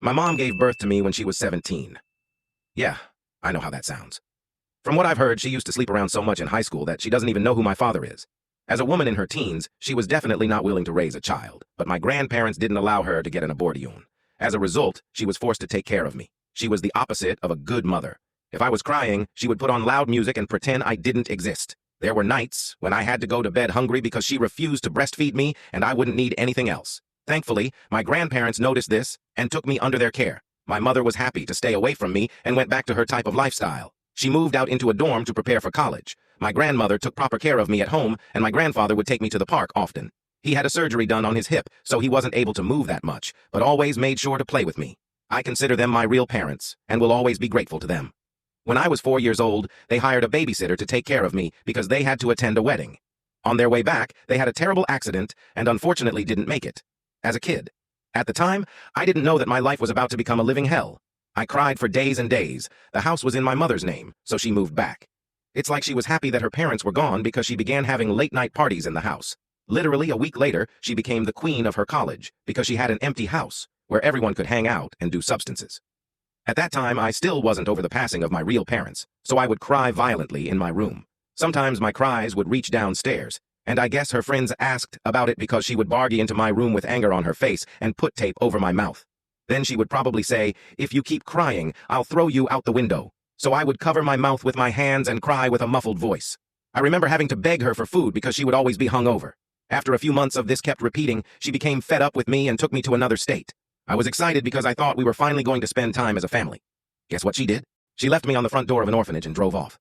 My mom gave birth to me when she was 17. Yeah, I know how that sounds. From what I've heard, she used to sleep around so much in high school that she doesn't even know who my father is. As a woman in her teens, she was definitely not willing to raise a child, but my grandparents didn't allow her to get an abortion. As a result, she was forced to take care of me. She was the opposite of a good mother. If I was crying, she would put on loud music and pretend I didn't exist. There were nights when I had to go to bed hungry because she refused to breastfeed me and I wouldn't need anything else. Thankfully, my grandparents noticed this and took me under their care. My mother was happy to stay away from me and went back to her type of lifestyle. She moved out into a dorm to prepare for college. My grandmother took proper care of me at home, and my grandfather would take me to the park often. He had a surgery done on his hip, so he wasn't able to move that much, but always made sure to play with me. I consider them my real parents, and will always be grateful to them. When I was 4 years old, they hired a babysitter to take care of me because they had to attend a wedding. On their way back, they had a terrible accident and unfortunately didn't make it. As a kid. At the time, I didn't know that my life was about to become a living hell. I cried for days and days. The house was in my mother's name, so she moved back. It's like she was happy that her parents were gone because she began having late-night parties in the house. Literally a week later, she became the queen of her college because she had an empty house where everyone could hang out and do substances. At that time, I still wasn't over the passing of my real parents, so I would cry violently in my room. Sometimes my cries would reach downstairs, and I guess her friends asked about it because she would barge into my room with anger on her face and put tape over my mouth. Then she would probably say, "If you keep crying, I'll throw you out the window." So I would cover my mouth with my hands and cry with a muffled voice. I remember having to beg her for food because she would always be hungover. After a few months of this kept repeating, she became fed up with me and took me to another state. I was excited because I thought we were finally going to spend time as a family. Guess what she did? She left me on the front door of an orphanage and drove off.